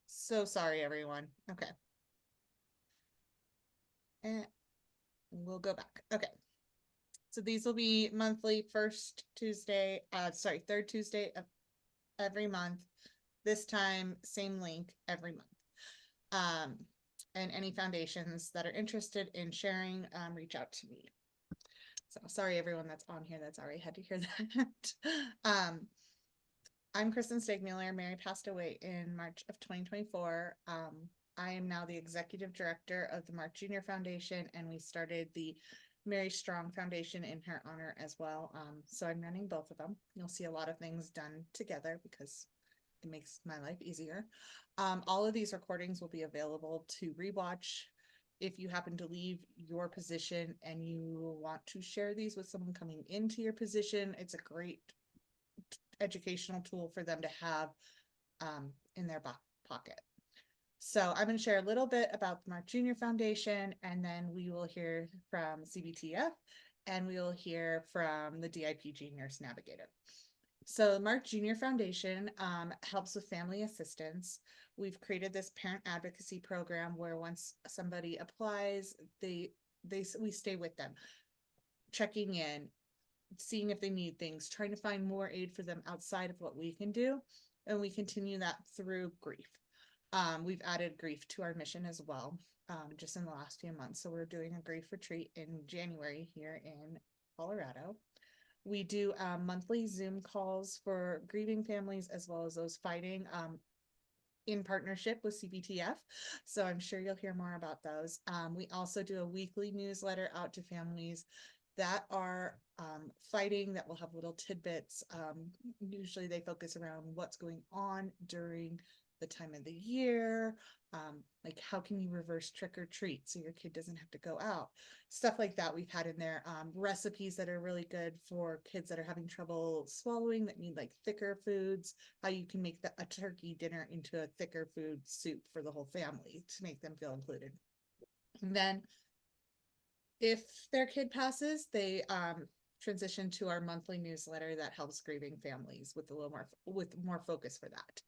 So sorry, everyone. Okay. And we'll go back. Okay. So these will be monthly third Tuesday of every month. This time, same link every month. Um, and any foundations that are interested in sharing, reach out to me. So sorry, everyone that's on here that's already had to hear that. I'm Kristen Stegmuller. Mary passed away in March of 2024. I am now the executive director of the Marc Jr. Foundation, and we started the Mary Strong Foundation in her honor as well. So I'm running both of them. You'll see a lot of things done together because it makes my life easier. All of these recordings will be available to rewatch. If you happen to leave your position and you want to share these with someone coming into your position, it's a great educational tool for them to have in their back pocket. So I'm going to share a little bit about the Marc Jr. Foundation, and then we will hear from CBTF, and we will hear from the DIPG Nurse Navigator. So Marc Jr. Foundation helps with family assistance. We've created this parent advocacy program where once somebody applies, we stay with them, checking in, seeing if they need things, trying to find more aid for them outside of what we can do. And we continue that through grief. We've added grief to our mission as well, just in the last few months. So we're doing a grief retreat in January here in Colorado. We do monthly Zoom calls for grieving families as well as those fighting in partnership with CBTF. So I'm sure you'll hear more about those. We also do a weekly newsletter out to families that are fighting, that will have little tidbits. Usually they focus around what's going on during the time of the year, like how can you reverse trick or treat so your kid doesn't have to go out, stuff like that we've had in there. Recipes that are really good for kids that are having trouble swallowing, that need like thicker foods, how you can make a turkey dinner into a thicker food soup for the whole family to make them feel included. And then if their kid passes, they transition to our monthly newsletter that helps grieving families with a little more focus for that.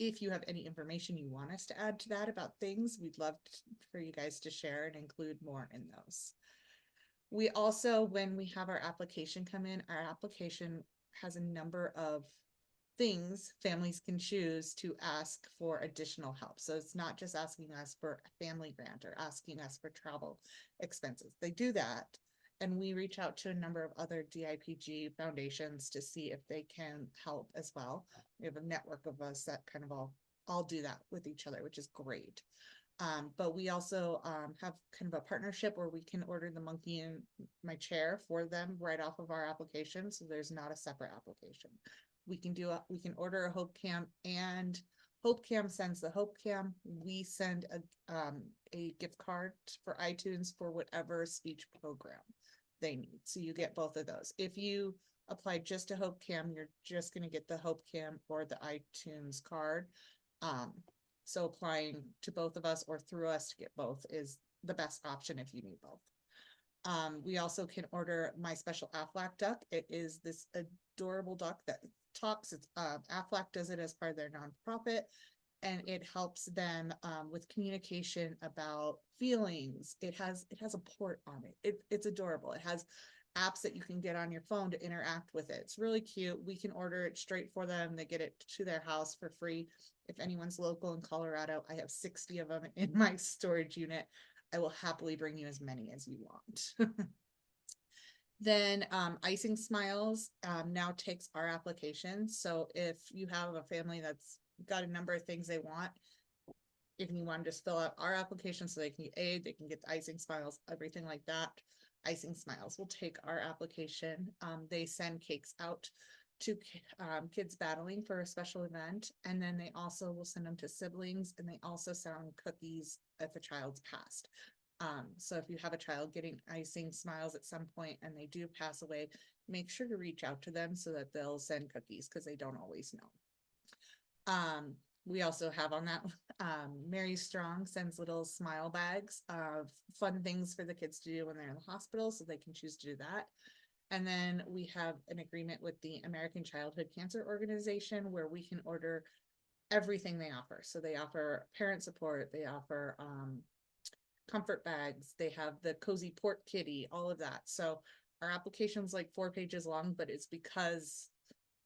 If you have any information you want us to add to that about things, we'd love for you guys to share and include more in those. We also, when we have our application come in, our application has a number of things families can choose to ask for additional help. So it's not just asking us for a family grant or asking us for travel expenses. They do that. And we reach out to a number of other DIPG foundations to see if they can help as well. We have a network of us that kind of all do that with each other, which is great. But we also have kind of a partnership where we can order the monkey in my chair for them right off of our application. So there's not a separate application. We can order a Hope Cam, and Hope Cam sends the Hope Cam. We send a gift card for iTunes for whatever speech program they need. So you get both of those. If you apply just to Hope Cam, you're just going to get the Hope Cam or the iTunes card. So applying to both of us or through us to get both is the best option if you need both. We also can order My Special Aflac Duck. It is this adorable duck that talks. It's Aflac does it as part of their nonprofit, and it helps them with communication about feelings. It has a port on it. It's adorable. It has apps that you can get on your phone to interact with it. It's really cute. We can order it straight for them. They get it to their house for free. If anyone's local in Colorado, I have 60 of them in my storage unit. I will happily bring you as many as you want. Then Icing Smiles now takes our application. So if you have a family that's got a number of things they want, if you want to just fill out our application so they can get aid, they can get the Icing Smiles, everything like that. Icing Smiles will take our application. They send cakes out to kids battling for a special event, and then they also will send them to siblings, and they also send cookies if a child's passed. So if you have a child getting Icing Smiles at some point and they do pass away, make sure to reach out to them so that they'll send cookies, because they don't always know. We also have on that, Mary Strong sends little smile bags of fun things for the kids to do when they're in the hospital, so they can choose to do that. And then we have an agreement with the American Childhood Cancer Organization where we can order everything they offer. So they offer parent support, they offer comfort bags, they have the cozy port kitty, all of that. So our application's like 4 pages long, but it's because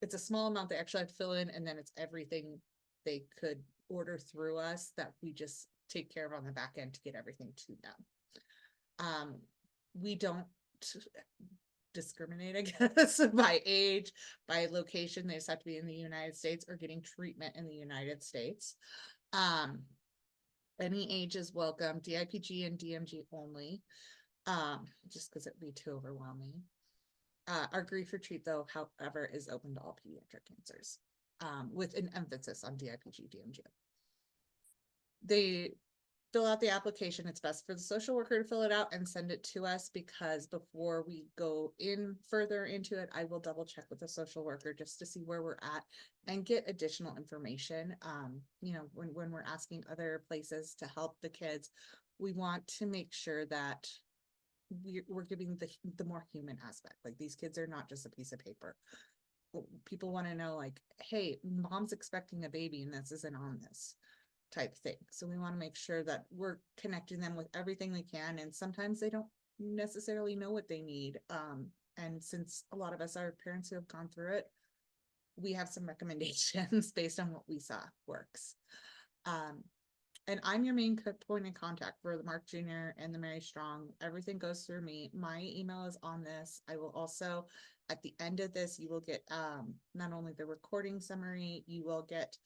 it's a small amount they actually have to fill in, and then it's everything they could order through us that we just take care of on the back end to get everything to them. We don't discriminate, I guess, by age, by location. They just have to be in the United States or getting treatment in the United States. Any age is welcome, DIPG and DMG only, just because it'd be too overwhelming. Our grief retreat, though, however, is open to all pediatric cancers, with an emphasis on DIPG, DMG. They fill out the application. It's best for the social worker to fill it out and send it to us, because before we go in further into it, I will double check with the social worker just to see where we're at and get additional information. You know, when we're asking other places to help the kids, we want to make sure that we're giving the more human aspect. Like, these kids are not just a piece of paper. People want to know, like, hey, mom's expecting a baby and this isn't on this type thing. So we want to make sure that we're connecting them with everything they can. And sometimes they don't necessarily know what they need. And since a lot of us are parents who have gone through it, we have some recommendations based on what we saw works. And I'm your main point of contact for the Marc Jr. and the Mary Strong. Everything goes through me. My email is on this. I will also, at the end of this, you will get not only the recording summary, you will get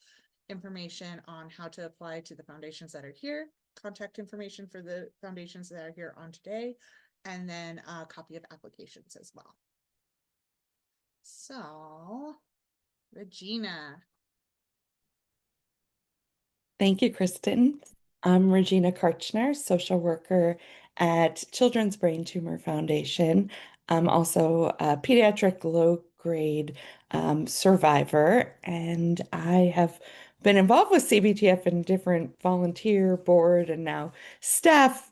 information on how to apply to the foundations that are here, contact information for the foundations that are here on today, and then a copy of applications as well. So, Regina. Thank you, Kristen. I'm Regina Karchner, social worker at Children's Brain Tumor Foundation. I'm also a pediatric low-grade survivor, and I have been involved with CBTF in different volunteer board and now staff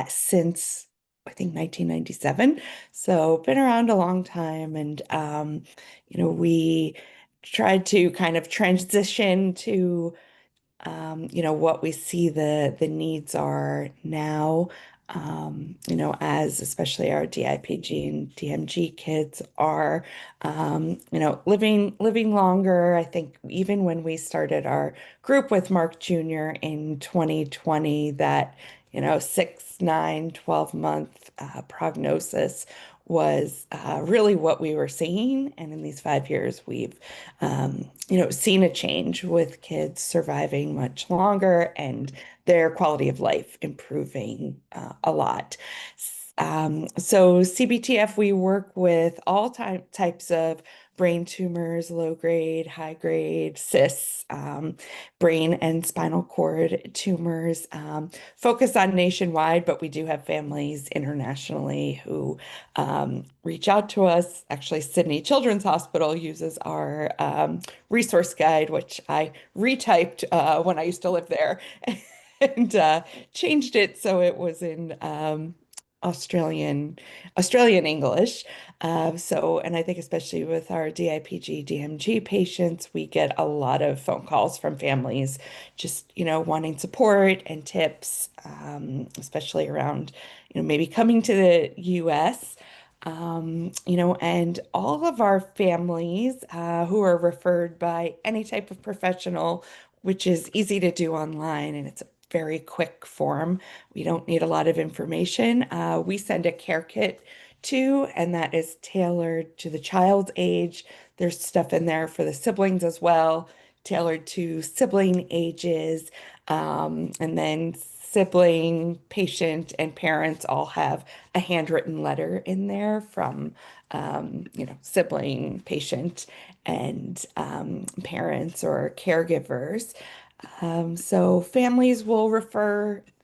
since I think 1997. So been around a long time, and you know, we tried to kind of transition to you know, what we see the needs are now, you know, as especially our DIPG and DMG kids are, you know, living longer. I think even when we started our group with Marc Jr. in 2020, that, you know, 6, 9, 12-month prognosis was really what we were seeing. And in these 5 years, we've, you know, seen a change with kids surviving much longer and their quality of life improving a lot. So CBTF, we work with all types of brain tumors, low grade, high grade, cysts, brain and spinal cord tumors, focus on nationwide, but we do have families internationally who reach out to us. Actually, Sydney Children's Hospital uses our resource guide, which I retyped when I used to live there and changed it so it was in Australian English. And I think especially with our DIPG, DMG patients, we get a lot of phone calls from families just, you know, wanting support and tips, especially around, you know, maybe coming to the US. You know, and all of our families who are referred by any type of professional, which is easy to do online, and it's a very quick form. We don't need a lot of information. We send a care kit to, and that is tailored to the child's age. There's stuff in there for the siblings as well, tailored to sibling ages. And then sibling, patient, and parents all have a handwritten letter in there from, you know, sibling, patient, and parents or caregivers. So families will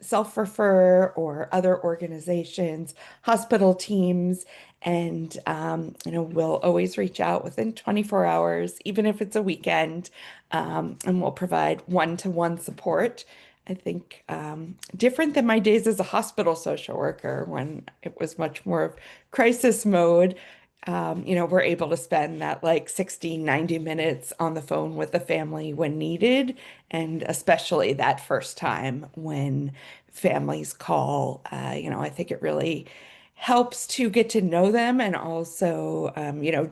self-refer, or other organizations, hospital teams, and you know, we'll always reach out within 24 hours, even if it's a weekend, and we'll provide one-to-one support. I think different than my days as a hospital social worker when it was much more of crisis mode. We're able to spend that like 60, 90 minutes on the phone with the family when needed, and especially that first time when families call. I think it really helps to get to know them and also,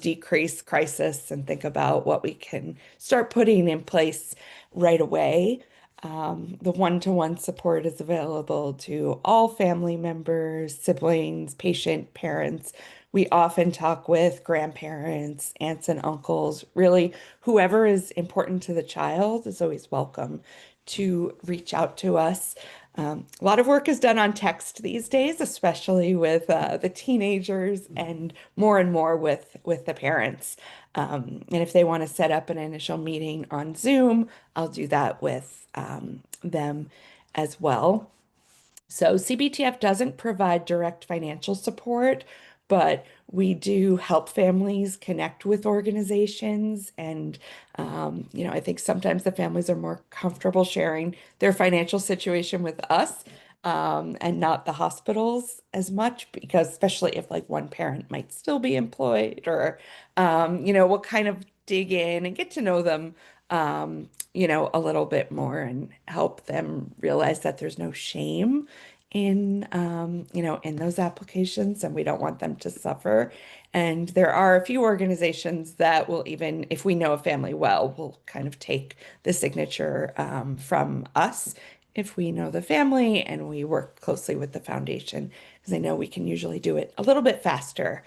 decrease crisis and think about what we can start putting in place right away. The one-to-one support is available to all family members, siblings, patient, parents. We often talk with grandparents, aunts and uncles. Really, whoever is important to the child is always welcome to reach out to us. A lot of work is done on text these days, especially with the teenagers and more with the parents. And if they want to set up an initial meeting on Zoom, I'll do that with them as well. So CBTF doesn't provide direct financial support, but we do help families connect with organizations. And, I think sometimes the families are more comfortable sharing their financial situation with us, and not the hospitals as much, because especially if like one parent might still be employed or, we'll kind of dig in and get to know them a little bit more and help them realize that there's no shame in those applications, and we don't want them to suffer. And there are a few organizations that will even, if we know a family well, will kind of take the signature from us if we know the family and we work closely with the foundation, because I know we can usually do it a little bit faster.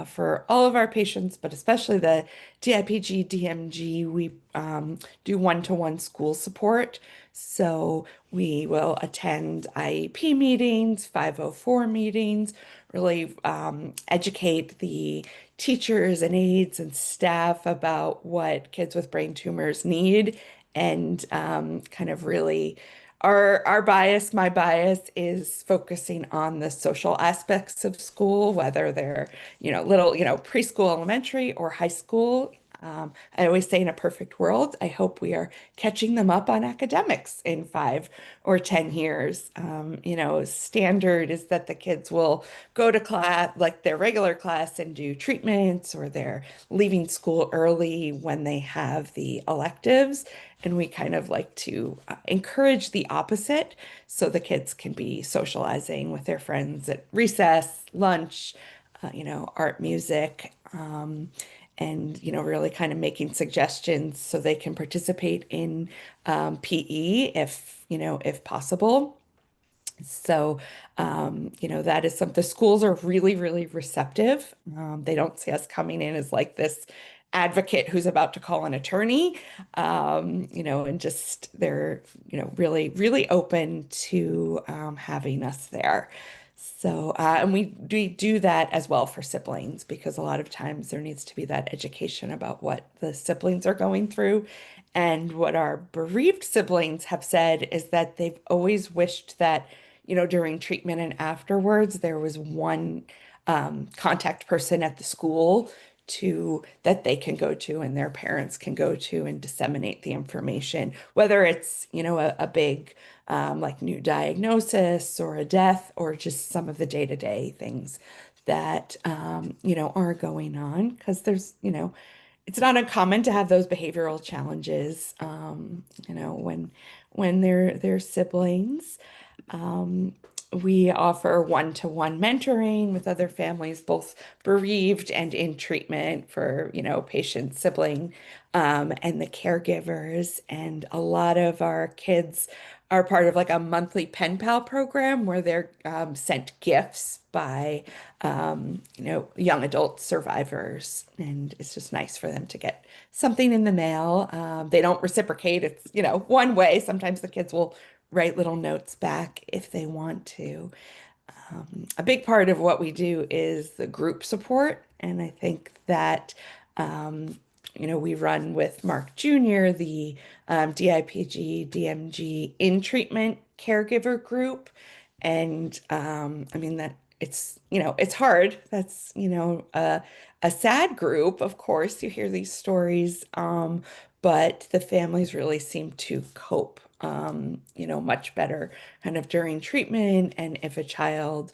For all of our patients, but especially the DIPG, DMG, we do one-to-one school support. So we will attend IEP meetings, 504 meetings, really educate the teachers and aides and staff about what kids with brain tumors need, and kind of really my bias is focusing on the social aspects of school, whether they're, preschool, elementary, or high school. I always say in a perfect world, I hope we are catching them up on academics in 5 or 10 years. Standard is that the kids will go to class, like their regular class, and do treatments, or they're leaving school early when they have the electives. And we kind of like to encourage the opposite, so the kids can be socializing with their friends at recess, lunch, art, music, really kind of making suggestions so they can participate in PE if possible. So, that is something the schools are really, really receptive. They don't see us coming in as like this advocate who's about to call an attorney, and just they're, really, really open to having us there. So, and we do that as well for siblings, because a lot of times there needs to be that education about what the siblings are going through. And what our bereaved siblings have said is that they've always wished that, during treatment and afterwards, there was one contact person at the school that they can go to and their parents can go to and disseminate the information, whether it's, a big like new diagnosis or a death, or just some of the day-to-day things that are going on, because it's not uncommon to have those behavioral challenges, when they're siblings. Um, we offer one-to-one mentoring with other families, both bereaved and in treatment, for, patient, sibling, and the caregivers. And a lot of our kids are part of like a monthly pen pal program where they're sent gifts by, young adult survivors. And it's just nice for them to get something in the mail. They don't reciprocate. It's, one way. Sometimes the kids will write little notes back if they want to. A big part of what we do is the group support. And I think that, we run with Marc Jr., the DIPG, DMG in treatment caregiver group. And I mean, that it's, it's hard. That's, a sad group, of course. You hear these stories, but the families really seem to cope, much better kind of during treatment. And if a child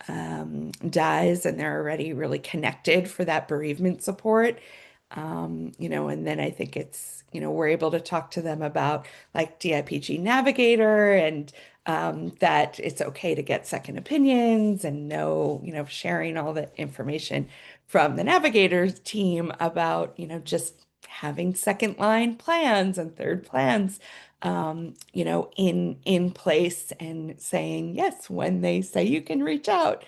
dies and they're already really connected for that bereavement support, and then I think it's, we're able to talk to them about like DIPG Navigator and that it's okay to get second opinions and know, sharing all the information from the Navigators team about, just having second line plans and third plans, in place and saying, yes, when they say you can reach out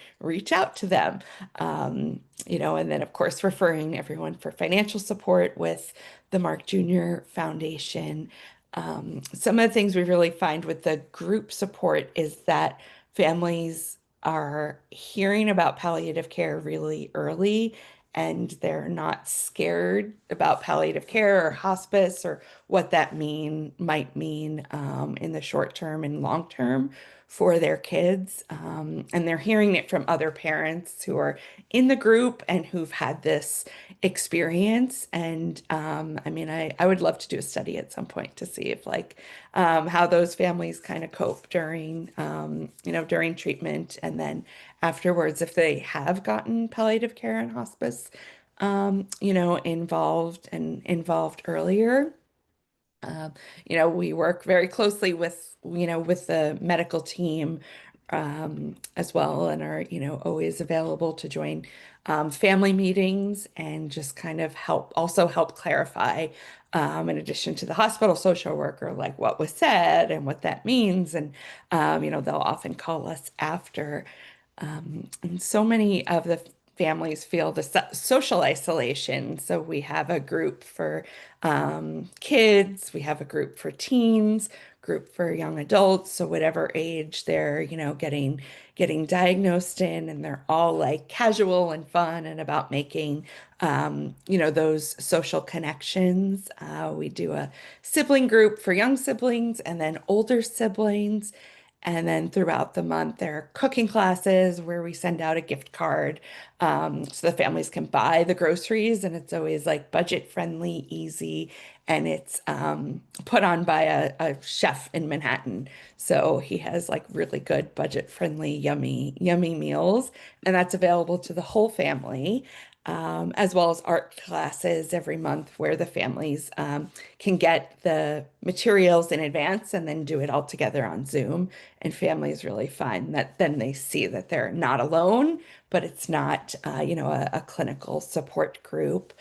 to them. And then of course referring everyone for financial support with the Mark Jr. Foundation. Some of the things we really find with the group support is that families are hearing about palliative care really early and they're not scared about palliative care or hospice or what that might mean in the short term and long term for their kids. And they're hearing it from other parents who are in the group and who've had this experience. And I mean, I would love to do a study at some point to see if like how those families kind of cope during during treatment and then afterwards if they have gotten palliative care and hospice involved earlier. Um, we work very closely with, with the medical team as well and are, always available to join family meetings and just kind of help clarify, in addition to the hospital social worker, like what was said and what that means. And, they'll often call us after. And so many of the families feel the social isolation. So we have a group for kids, we have a group for teens, group for young adults. So whatever age they're, getting diagnosed in, and they're all like casual and fun and about making, those social connections. We do a sibling group for young siblings and then older siblings. And then throughout the month, there are cooking classes where we send out a gift card so the families can buy the groceries. And it's always like budget friendly, easy. And it's put on by a chef in Manhattan. So he has like really good budget friendly, yummy meals. And that's available to the whole family. As well as art classes every month where the families can get the materials in advance and then do it all together on Zoom. And families really find that then they see that they're not alone, but it's not, a clinical support group.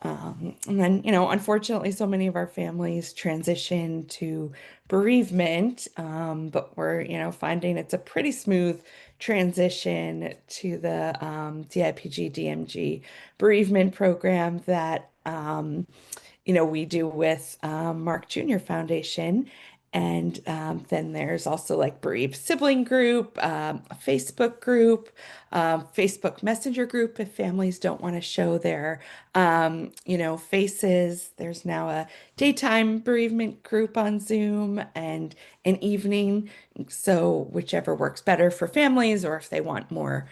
And then, unfortunately, so many of our families transition to bereavement, but we're, finding it's a pretty smooth transition to the DIPG DMG bereavement program that we do with Mark Jr. Foundation. And then there's also like bereaved sibling group, a Facebook group, Facebook Messenger group if families don't want to show their, faces. There's now a daytime bereavement group on Zoom and an evening. So whichever works better for families or if they want more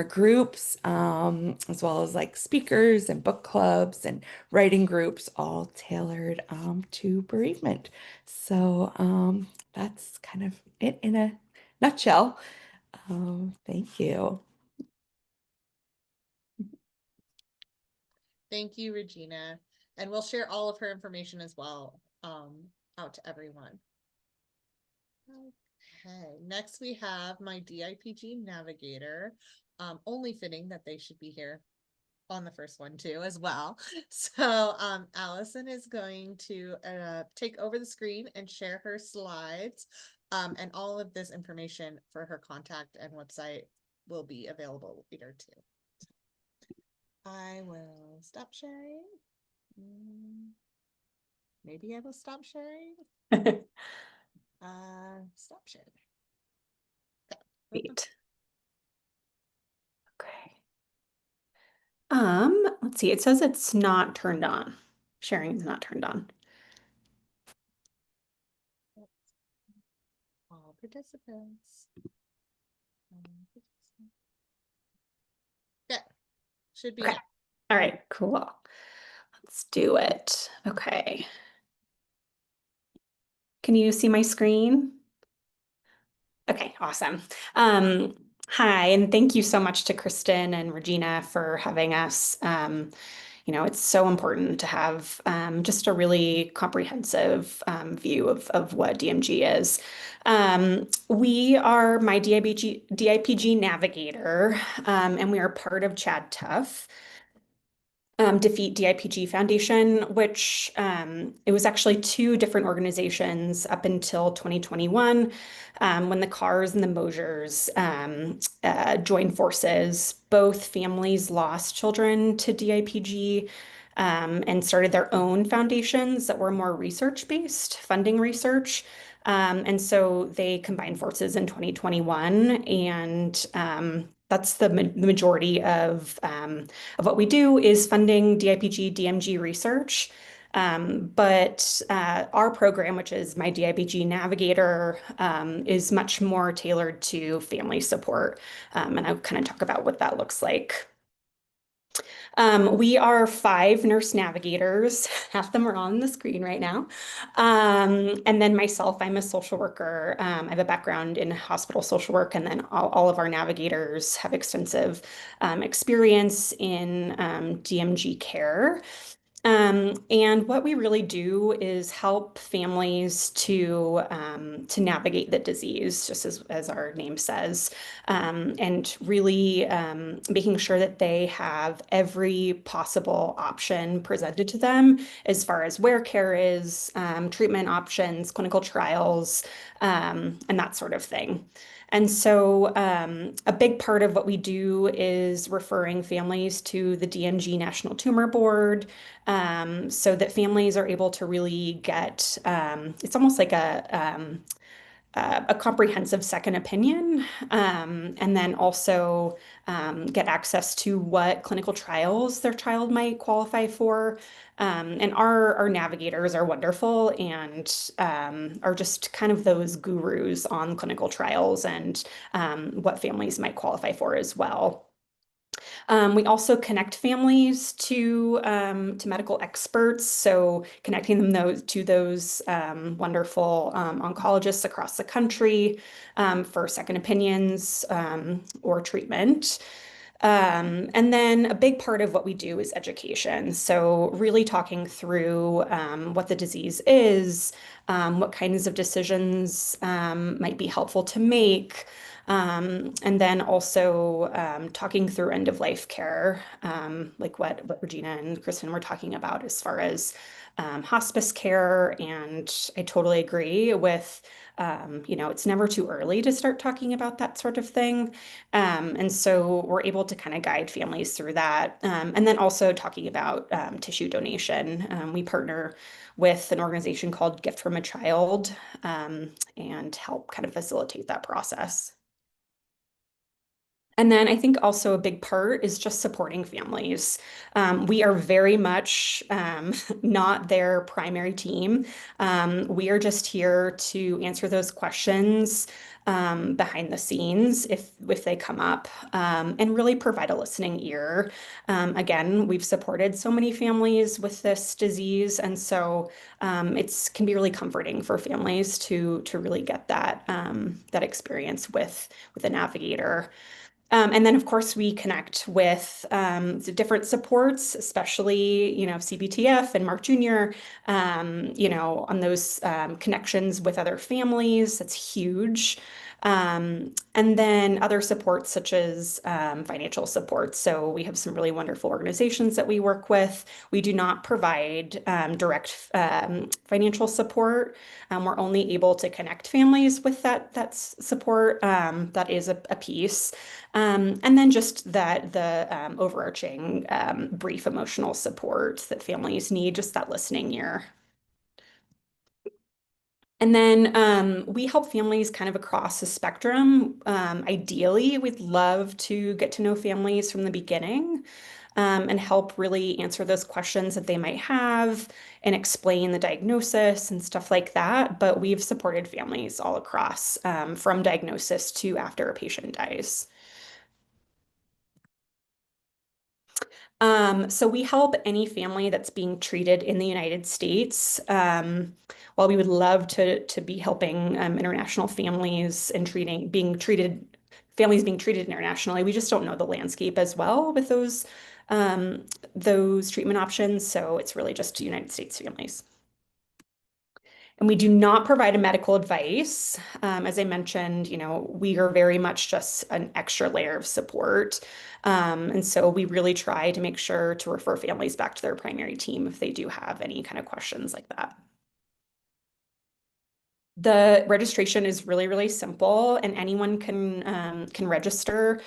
groups, as well as like speakers and book clubs and writing groups, all tailored to bereavement. So that's kind of it in a nutshell. Thank you. Thank you, Regina. And we'll share all of her information as well out to everyone. Okay, next we have my DIPG Navigator. Only fitting that they should be here on the first one too as well. So Allison is going to take over the screen and share her slides. And all of this information for her contact and website will be available later too. I will stop sharing. Maybe I will stop sharing. Stop sharing. Great. Okay. Let's see. It says it's not turned on. Sharing is not turned on. All participants. Should be Okay. now. All right, cool. Let's do it. Okay. Can you see my screen? Okay, awesome. Hi, and thank you so much to Kristen and Regina for having us. It's so important to have just a really comprehensive view of what DMG is. We are my DIPG Navigator, and we are part of Chad Tough. Defeat DIPG Foundation, which it was actually two different organizations up until 2021, when the Cars and the Mosiers joined forces. Both families lost children to DIPG and started their own foundations that were more research-based, funding research. And so they combined forces in 2021, and that's the majority of what we do is funding DIPG, DMG research. But our program, which is my DIPG Navigator, is much more tailored to family support. And I'll kind of talk about what that looks like. We are 5 nurse navigators. Half them are on the screen right now. And then myself, I'm a social worker. I have a background in hospital social work, and then all of our navigators have extensive experience in DMG care. And what we really do is help families to navigate the disease, just as our name says, and really making sure that they have every possible option presented to them as far as where care is, treatment options, clinical trials, and that sort of thing. And so a big part of what we do is referring families to the DMG National Tumor Board, so that families are able to really get, it's almost like a comprehensive second opinion, and then also get access to what clinical trials their child might qualify for. And our navigators are wonderful and are just kind of those gurus on clinical trials and what families might qualify for as well. We also connect families to medical experts, so connecting them to those wonderful oncologists across the country for second opinions or treatment. And then a big part of what we do is education. So really talking through what the disease is, what kinds of decisions might be helpful to make. And then also talking through end of life care, like what Regina and Kristen were talking about as far as hospice care. And I totally agree with, it's never too early to start talking about that sort of thing. And so we're able to kind of guide families through that. And then also talking about tissue donation. We partner with an organization called Gift from a Child and help kind of facilitate that process. And then I think also a big part is just supporting families. We are very much not their primary team. We are just here to answer those questions behind the scenes if they come up, and really provide a listening ear. Again, we've supported so many families with this disease, and so it can be really comforting for families to really get that that experience with a navigator. And then, of course, we connect with the different supports, especially, CBTF and Marc Jr., on those connections with other families. That's huge. And then other supports such as financial support. So we have some really wonderful organizations that we work with. We do not provide direct financial support. We're only able to connect families with that support. That is a piece. And then just the overarching brief emotional support that families need, just that listening ear. And then we help families kind of across the spectrum. Ideally, we'd love to get to know families from the beginning and help really answer those questions that they might have and explain the diagnosis and stuff like that. But we've supported families all across from diagnosis to after a patient dies. So we help any family that's being treated in the United States. While we would love to be helping international families and families being treated internationally, we just don't know the landscape as well with those treatment options. So it's really just United States families. And we do not provide a medical advice. As I mentioned, we are very much just an extra layer of support. And so we really try to make sure to refer families back to their primary team if they do have any kind of questions like that. The registration is really, really simple, and anyone can register.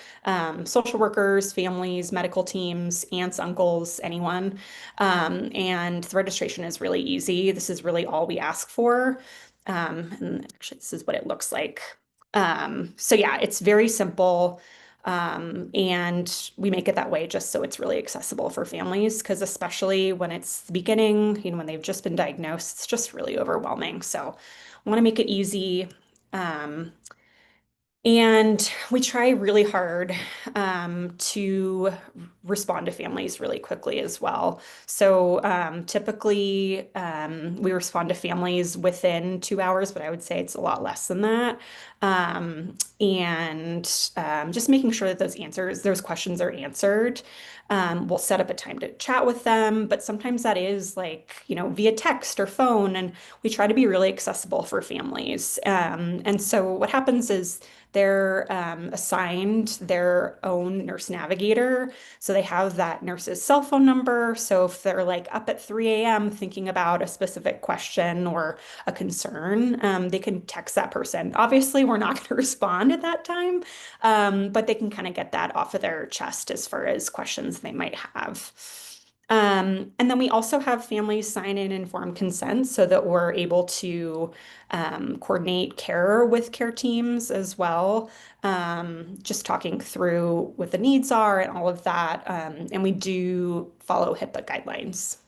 Social workers, families, medical teams, aunts, uncles, anyone. And the registration is really easy. This is really all we ask for. And actually, this is what it looks like. So yeah, it's very simple. And we make it that way just so it's really accessible for families, because especially when it's the beginning, when they've just been diagnosed, it's just really overwhelming. So I want to make it easy. Um, and we try really hard to respond to families really quickly as well. So typically we respond to families within 2 hours, but I would say it's a lot less than that. And just making sure that those questions are answered. We'll set up a time to chat with them, but sometimes that is via text or phone, and we try to be really accessible for families. And so what happens is they're assigned their own nurse navigator. So they have that nurse's cell phone number. So if they're up at 3 a.m. thinking about a specific question or a concern, they can text that person. Obviously, we're not going to respond at that time, but they can kind of get that off of their chest as far as questions they might have. And then we also have families sign in informed consent so that we're able to coordinate care with care teams as well, just talking through what the needs are and all of that. And we do follow HIPAA guidelines.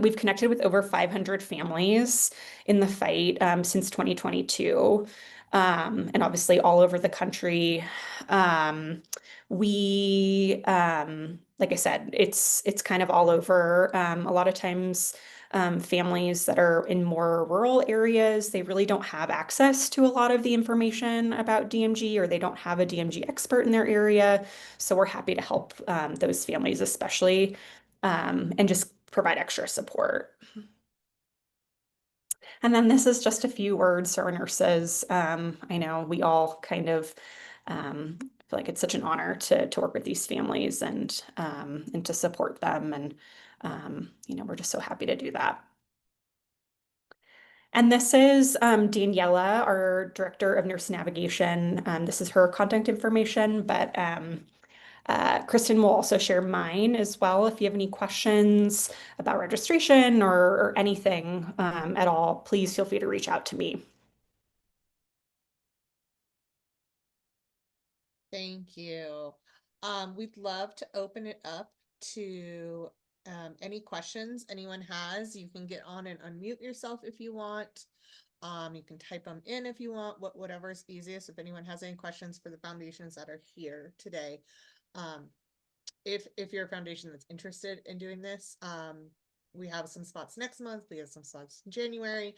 We've connected with over 500 families in the fight since 2022, and obviously all over the country. Like I said, it's kind of all over. A lot of times, families that are in more rural areas, they really don't have access to a lot of the information about DMG, or they don't have a DMG expert in their area. So we're happy to help those families, especially, and just provide extra support. And then this is just a few words to our nurses. I know we all kind of feel like it's such an honor to work with these families and to support them. And we're just so happy to do that. And this is Daniela, our Director of Nurse Navigation. This is her contact information, but Kristen will also share mine as well. If you have any questions about registration or anything at all, please feel free to reach out to me. Thank you. We'd love to open it up to any questions anyone has. You can get on and unmute yourself if you want. You can type them in if you want, whatever's easiest. If anyone has any questions for the foundations that are here today. If you're a foundation that's interested in doing this, we have some spots next month. We have some spots in January.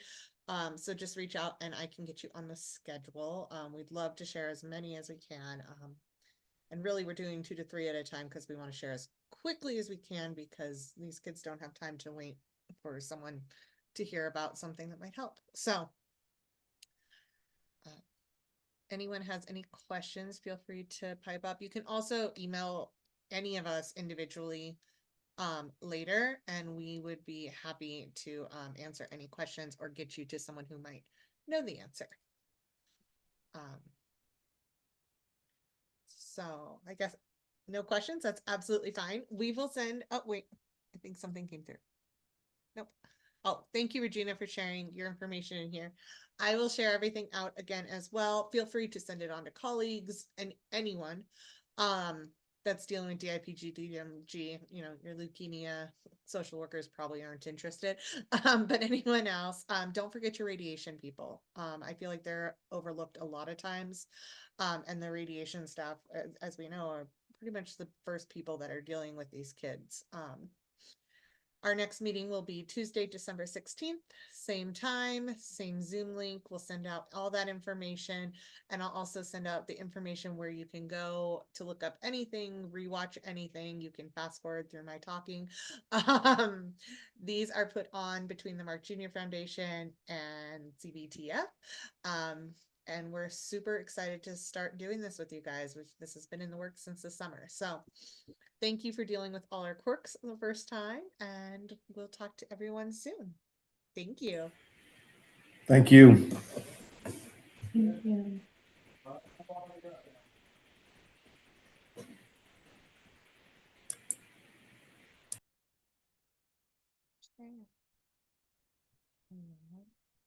So just reach out and I can get you on the schedule. We'd love to share as many as we can. And really we're doing 2 to 3 at a time because we want to share as quickly as we can, because these kids don't have time to wait for someone to hear about something that might help. So anyone has any questions, feel free to pipe up. You can also email any of us individually later, and we would be happy to answer any questions or get you to someone who might know the answer. So I guess no questions. That's absolutely fine. We will send. Oh, wait, I think something came through. Nope. Oh, thank you, Regina, for sharing your information in here. I will share everything out again as well. Feel free to send it on to colleagues and anyone that's dealing with DIPG, DMG. Your leukemia social workers probably aren't interested, but anyone else, don't forget your radiation people. I feel like they're overlooked a lot of times, and the radiation staff, as we know, are pretty much the first people that are dealing with these kids. Our next meeting will be Tuesday, December 16th, same time, same Zoom link. We'll send out all that information, and I'll also send out the information where you can go to look up anything, rewatch anything. You can fast forward through my talking. These are put on between the Marc Jr. Foundation and CBTF. And we're super excited to start doing this with you guys, which this has been in the works since the summer. So thank you for dealing with all our quirks the first time, and we'll talk to everyone soon. Thank you. Thank you. Thank you. Okay.